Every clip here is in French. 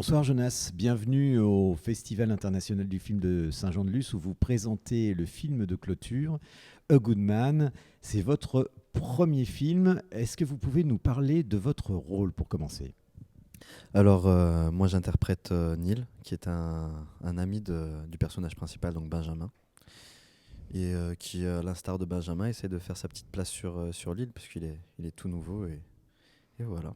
Bonsoir Jonas, bienvenue au Festival international du film de Saint-Jean-de-Luz où vous présentez le film de clôture A Good Man. C'est votre premier film. Est-ce que vous pouvez nous parler de votre rôle pour commencer ? Alors, moi j'interprète Neil, qui est un ami du personnage principal, donc Benjamin, et qui, à l'instar de Benjamin, essaie de faire sa petite place sur l'île, puisqu'il est tout nouveau, et voilà.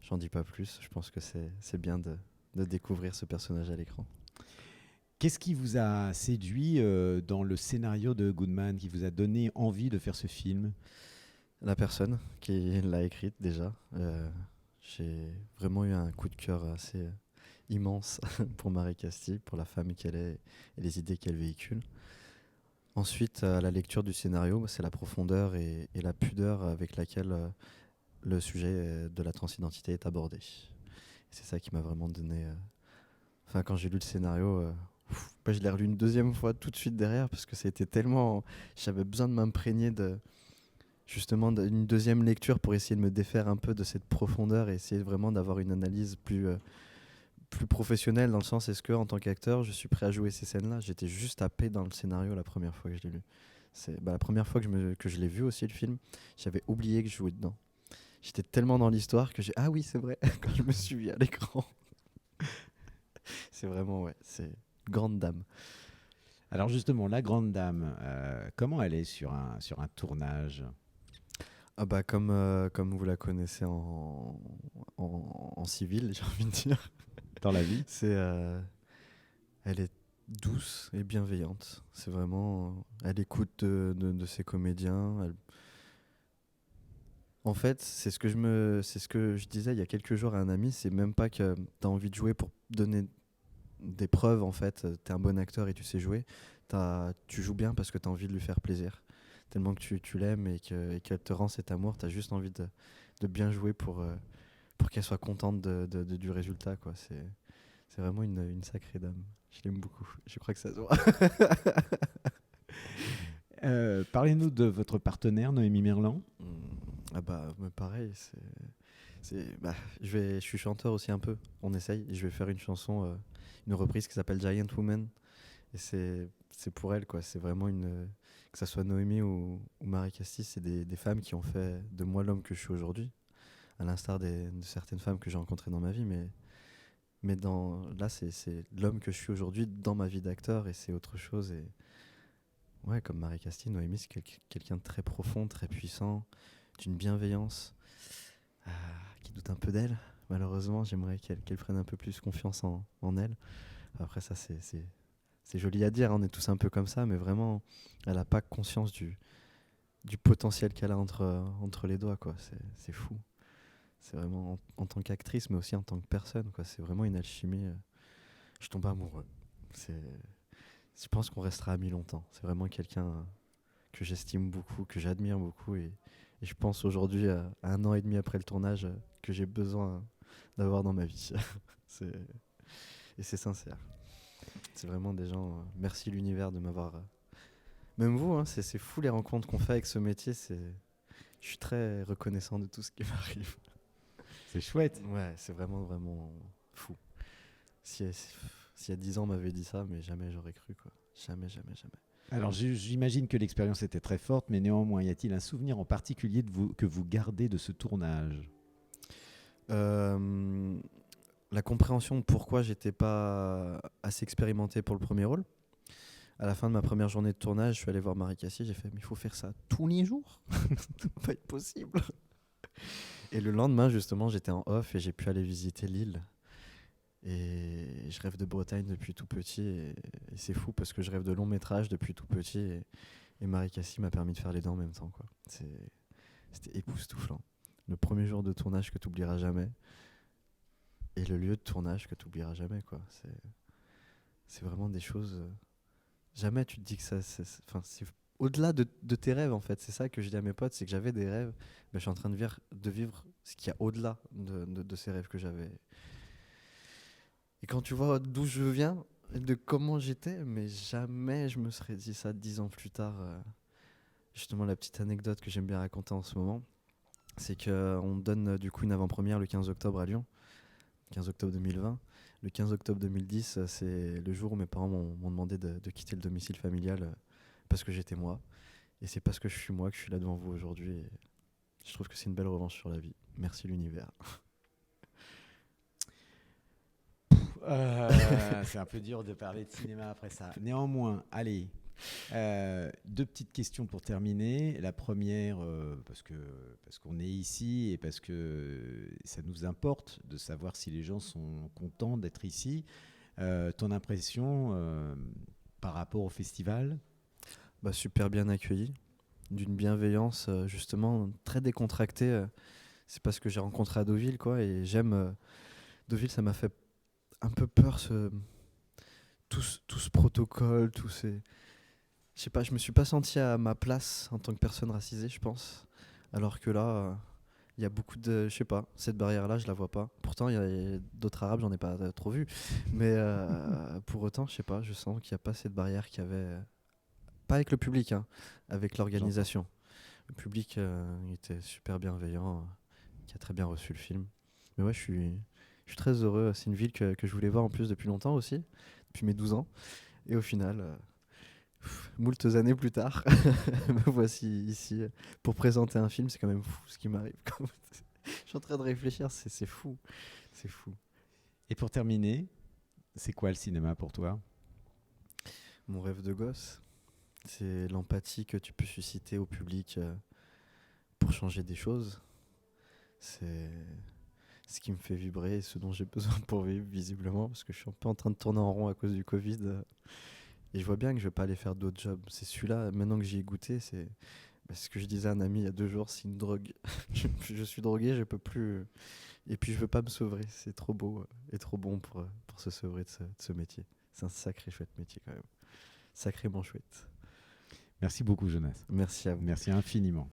J'en dis pas plus, je pense que c'est bien de découvrir ce personnage à l'écran. Qu'est-ce qui vous a séduit dans le scénario de A Good Man, qui vous a donné envie de faire ce film ? La personne qui l'a écrite déjà, j'ai vraiment eu un coup de cœur assez immense pour Marie Castille, pour la femme qu'elle est et les idées qu'elle véhicule. Ensuite, à la lecture du scénario, c'est la profondeur et la pudeur avec laquelle le sujet de la transidentité est abordé. Et c'est ça qui m'a vraiment donné... Enfin, quand j'ai lu le scénario, je l'ai relu une deuxième fois tout de suite derrière, parce que c'était tellement... J'avais besoin de m'imprégner justement d'une deuxième lecture pour essayer de me défaire un peu de cette profondeur et essayer vraiment d'avoir une analyse plus professionnelle, dans le sens, est-ce que en tant qu'acteur je suis prêt à jouer ces scènes-là ? J'étais juste happé dans le scénario la première fois que je l'ai lu. C'est la première fois que je l'ai vu aussi, le film, j'avais oublié que je jouais dedans. J'étais tellement dans l'histoire que ah oui, c'est vrai, quand je me suis vu à l'écran. C'est vraiment, ouais, c'est grande dame. Alors justement, la grande dame, comment elle est sur un tournage ? Ah bah comme vous la connaissez en civil, j'ai envie de dire. Dans la vie ? Elle est douce et bienveillante. C'est vraiment... Elle écoute de ses comédiens. En fait, c'est ce que je disais il y a quelques jours à un ami, c'est même pas que tu as envie de jouer pour donner des preuves, en fait. Tu es un bon acteur et tu sais jouer. Tu joues bien parce que tu as envie de lui faire plaisir. Tellement que tu l'aimes et qu'elle te rend cet amour, tu as juste envie de bien jouer pour qu'elle soit contente du résultat, quoi. C'est vraiment une sacrée dame. Je l'aime beaucoup. Je crois que ça se voit. Parlez-nous de votre partenaire, Noémie Merlan. Ah bah pareil, je suis chanteur aussi un peu. On essaye. Et je vais faire une chanson, une reprise qui s'appelle Giant Woman. Et c'est pour elle, quoi. C'est vraiment que ça soit Noémie ou Marie Castille, c'est des femmes qui ont fait de moi l'homme que je suis aujourd'hui, à l'instar de certaines femmes que j'ai rencontrées dans ma vie, mais là c'est l'homme que je suis aujourd'hui dans ma vie d'acteur, et c'est autre chose. Et ouais, comme Marie Castille, Noémie, c'est quelqu'un de très profond, très puissant, d'une bienveillance, ah, qui doute un peu d'elle. Malheureusement, j'aimerais qu'elle prenne un peu plus confiance en elle. Après, ça, c'est joli à dire, hein, on est tous un peu comme ça, mais vraiment, elle n'a pas conscience du potentiel qu'elle a entre les doigts, quoi. C'est fou. C'est vraiment en tant qu'actrice, mais aussi en tant que personne, quoi. C'est vraiment une alchimie. Je tombe amoureux. Je pense qu'on restera amis longtemps. C'est vraiment quelqu'un que j'estime beaucoup, que j'admire beaucoup, et je pense aujourd'hui, à 1 an et demi après le tournage, que j'ai besoin d'avoir dans ma vie. Et c'est sincère. C'est vraiment des gens... merci l'univers de m'avoir... Même vous, hein, c'est fou les rencontres qu'on fait avec ce métier. Je suis très reconnaissant de tout ce qui m'arrive. C'est chouette. Ouais, c'est vraiment, vraiment fou. Si il y a 10 ans on m'avait dit ça, mais jamais j'aurais cru, quoi. Jamais, jamais, jamais. Alors j'imagine que l'expérience était très forte, mais néanmoins, y a-t-il un souvenir en particulier que vous gardez de ce tournage ? La compréhension de pourquoi j'étais pas assez expérimenté pour le premier rôle. À la fin de ma première journée de tournage, je suis allé voir Marie Castille, j'ai fait, mais il faut faire ça tous les jours. Ça va pas être possible. Et le lendemain, justement, j'étais en off et j'ai pu aller visiter l'île. Et je rêve de Bretagne depuis tout petit, et c'est fou parce que je rêve de long métrage depuis tout petit, et Marie Castille m'a permis de faire les deux en même temps, quoi. C'était époustouflant. Le premier jour de tournage que tu n'oublieras jamais, et le lieu de tournage que tu n'oublieras jamais, quoi. C'est vraiment des choses... jamais tu te dis que ça... c'est au-delà de tes rêves, en fait. C'est ça que je dis à mes potes, c'est que j'avais des rêves, mais je suis en train de vivre ce qu'il y a au-delà de ces rêves que j'avais. Et quand tu vois d'où je viens, de comment j'étais, mais jamais je me serais dit ça 10 ans plus tard. Justement, la petite anecdote que j'aime bien raconter en ce moment, c'est qu'on donne du coup une avant-première le 15 octobre à Lyon, 15 octobre 2020. Le 15 octobre 2010, c'est le jour où mes parents m'ont demandé de quitter le domicile familial parce que j'étais moi. Et c'est parce que je suis moi que je suis là devant vous aujourd'hui. Et je trouve que c'est une belle revanche sur la vie. Merci l'univers. C'est un peu dur de parler de cinéma après ça. Néanmoins, allez, deux petites questions pour terminer. La première, parce qu'on est ici et parce que ça nous importe de savoir si les gens sont contents d'être ici. Ton impression par rapport au festival? Bah, super bien accueilli, d'une bienveillance justement très décontractée. C'est parce que j'ai rencontré à Deauville, quoi, et j'aime Deauville. Ça m'a fait un peu peur, tout ce protocole, tous ces. Je sais pas, je me suis pas senti à ma place en tant que personne racisée, je pense. Alors que là, il y a beaucoup de. Je sais pas, cette barrière-là, je la vois pas. Pourtant, il y a d'autres arabes, j'en ai pas trop vu. Mais pour autant, je sais pas, je sens qu'il n'y a pas cette barrière qu'il y avait. Pas avec le public, hein, avec l'organisation. Le public était super bienveillant, qui a très bien reçu le film. Mais ouais, je suis très heureux. C'est une ville que je voulais voir en plus depuis longtemps aussi, depuis mes 12 ans. Et au final, moultes années plus tard, me voici ici pour présenter un film. C'est quand même fou ce qui m'arrive. Je suis en train de réfléchir, c'est fou. C'est fou. Et pour terminer, c'est quoi le cinéma pour toi? Mon rêve de gosse, c'est l'empathie que tu peux susciter au public pour changer des choses. C'est ce qui me fait vibrer et ce dont j'ai besoin pour vivre, visiblement, parce que je suis un peu en train de tourner en rond à cause du Covid. Et je vois bien que je vais pas aller faire d'autres jobs. C'est celui-là, maintenant que j'y ai goûté, c'est ce que je disais à un ami il y a 2 jours, c'est une drogue. Je suis drogué, je peux plus. Et puis je veux pas me sevrer. C'est trop beau et trop bon pour se sevrer de ce métier. C'est un sacré chouette métier quand même. Sacrément chouette. Merci beaucoup, Jonas. Merci à vous. Merci infiniment.